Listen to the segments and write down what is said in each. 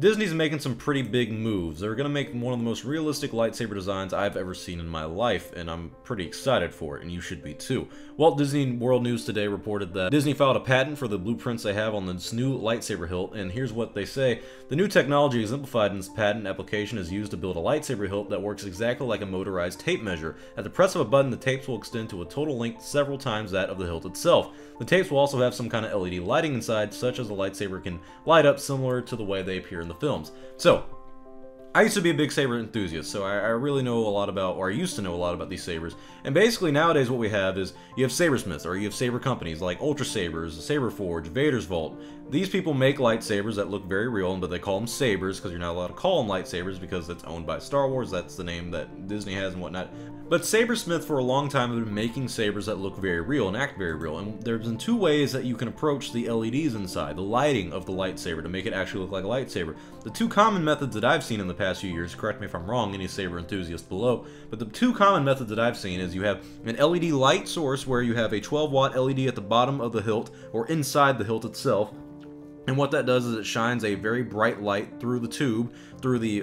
Disney's making some pretty big moves. They're going to make one of the most realistic lightsaber designs I've ever seen in my life, and I'm pretty excited for it, and you should be too. Walt Disney World News today reported that Disney filed a patent for the blueprints they have on this new lightsaber hilt, and here's what they say. The new technology exemplified in this patent application is used to build a lightsaber hilt that works exactly like a motorized tape measure. At the press of a button, the tapes will extend to a total length several times that of the hilt itself. The tapes will also have some kind of LED lighting inside, such as the lightsaber can light up similar to the way they appear in the films. So, I used to be a big saber enthusiast, so I really know a lot about, or I used to know a lot about these sabers. And basically nowadays what we have is, you have sabersmiths, or you have saber companies like Ultra Sabers, Saberforge, Vader's Vault. These people make lightsabers that look very real, but they call them sabers, because you're not allowed to call them lightsabers, because it's owned by Star Wars, that's the name that Disney has and whatnot. But sabersmiths for a long time have been making sabers that look very real and act very real, and there's been two ways that you can approach the LEDs inside, the lighting of the lightsaber, to make it actually look like a lightsaber. The two common methods that I've seen in the past few years, correct me if I'm wrong, any saber enthusiast below, but the two common methods that I've seen is you have an LED light source where you have a 12-watt LED at the bottom of the hilt, or inside the hilt itself. And what that does is it shines a very bright light through the tube, through the,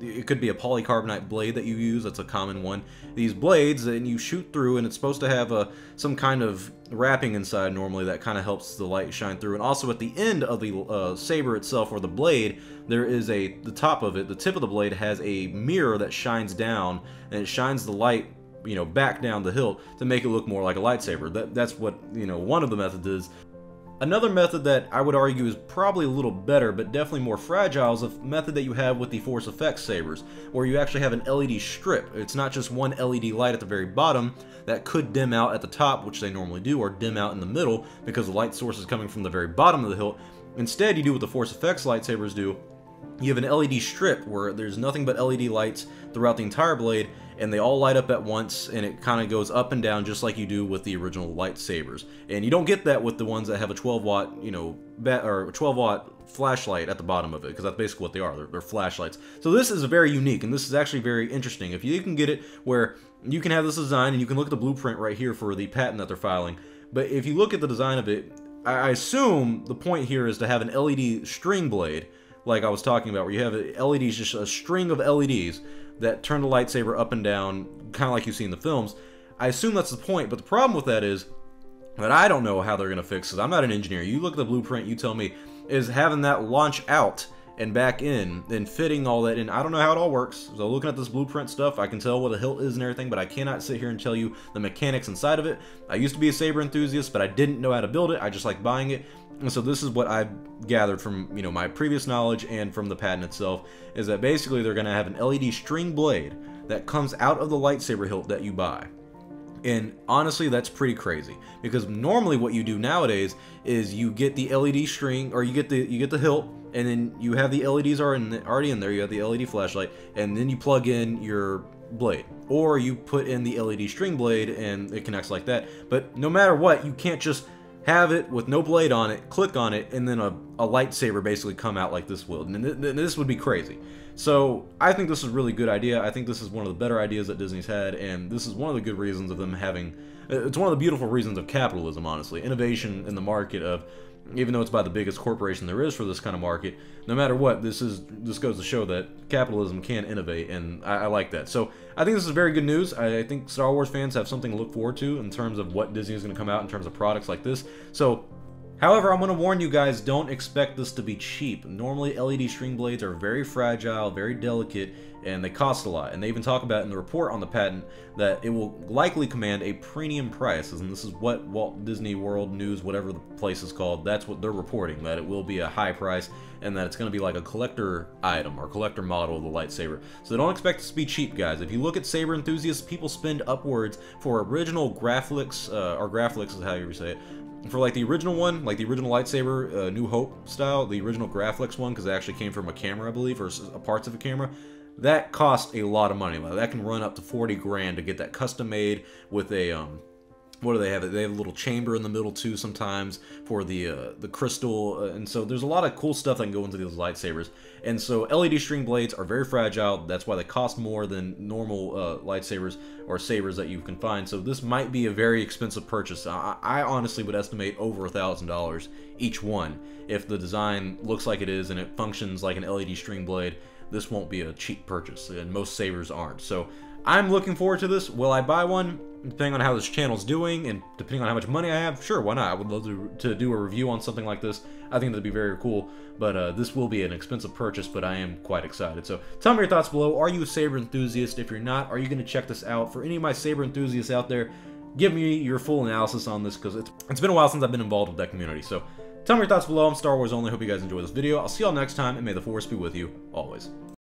it could be a polycarbonate blade that you use, that's a common one. These blades, and you shoot through, and it's supposed to have some kind of wrapping inside normally that kind of helps the light shine through. And also at the end of the saber itself, or the blade, there is the top of it, the tip of the blade has a mirror that shines down, and it shines the light, you know, back down the hilt to make it look more like a lightsaber. That's what, you know, one of the methods is. Another method that I would argue is probably a little better, but definitely more fragile, is a method that you have with the Force Effects sabers, where you actually have an LED strip. It's not just one LED light at the very bottom that could dim out at the top, which they normally do, or dim out in the middle because the light source is coming from the very bottom of the hilt. Instead, you do what the Force Effects lightsabers do. You have an LED strip where there's nothing but LED lights throughout the entire blade, and they all light up at once, and it kind of goes up and down just like you do with the original lightsabers. And you don't get that with the ones that have a 12-watt, you know, or 12-watt flashlight at the bottom of it, because that's basically what they are. They're flashlights. So this is very unique, and this is actually very interesting. If you can get it where you can have this design, and you can look at the blueprint right here for the patent that they're filing, but if you look at the design of it, I assume the point here is to have an LED string blade, like I was talking about, where you have LEDs, just a string of LEDs that turn the lightsaber up and down, kind of like you see in the films. I assume that's the point, but the problem with that is that I don't know how they're going to fix it. I'm not an engineer. You look at the blueprint, you tell me, is having that launch out and back in, and fitting all that in. I don't know how it all works. So looking at this blueprint stuff, I can tell what a hilt is and everything, but I cannot sit here and tell you the mechanics inside of it. I used to be a saber enthusiast, but I didn't know how to build it. I just like buying it. And so this is what I've gathered from, you know, my previous knowledge and from the patent itself, is that basically they're going to have an LED string blade that comes out of the lightsaber hilt that you buy. And honestly, that's pretty crazy, because normally what you do nowadays is you get the LED string, or you get the hilt, and then you have the LEDs already in there. You have the LED flashlight, and then you plug in your blade, or you put in the LED string blade and it connects like that. But no matter what, you can't just have it with no blade on it, click on it, and then a lightsaber basically come out like this will. And this would be crazy. So I think this is a really good idea. I think this is one of the better ideas that Disney's had, and this is one of the good reasons of them having, it's one of the beautiful reasons of capitalism, honestly. Innovation in the market of, even though it's by the biggest corporation there is for this kind of market, no matter what, this goes to show that capitalism can innovate, and I like that. So I think this is very good news. I think Star Wars fans have something to look forward to in terms of what Disney is going to come out in terms of products like this. So, however, I'm going to warn you guys, don't expect this to be cheap. Normally, LED string blades are very fragile, very delicate, and they cost a lot. And they even talk about in the report on the patent that it will likely command a premium price. And this is what Walt Disney World News, whatever the place is called, that's what they're reporting, that it will be a high price, and that it's going to be like a collector item or collector model of the lightsaber. So don't expect this to be cheap, guys. If you look at saber enthusiasts, people spend upwards for original graphics, or graphics is how you say it, for like the original one, like the original lightsaber, New Hope style, the original Graphics one, because it actually came from a camera, I believe, or parts of a camera, that cost a lot of money. That can run up to 40 grand to get that custom made with a what do they have? They have a little chamber in the middle too sometimes for the crystal, and so there's a lot of cool stuff that can go into these lightsabers. And so LED string blades are very fragile. That's why they cost more than normal lightsabers or sabers that you can find. So this might be a very expensive purchase. I honestly would estimate over $1,000 each one. If the design looks like it is and it functions like an LED string blade, this won't be a cheap purchase, and most sabers aren't. So I'm looking forward to this. Will I buy one? Depending on how this channel's doing and depending on how much money I have, sure, why not? I would love to do a review on something like this. I think that'd be very cool, but this will be an expensive purchase, but I am quite excited. So tell me your thoughts below. Are you a saber enthusiast? If you're not, are you going to check this out? For any of my saber enthusiasts out there, give me your full analysis on this, because it's been a while since I've been involved with that community. So tell me your thoughts below. I'm Star Wars Only. Hope you guys enjoy this video. I'll see y'all next time, and may the Force be with you always.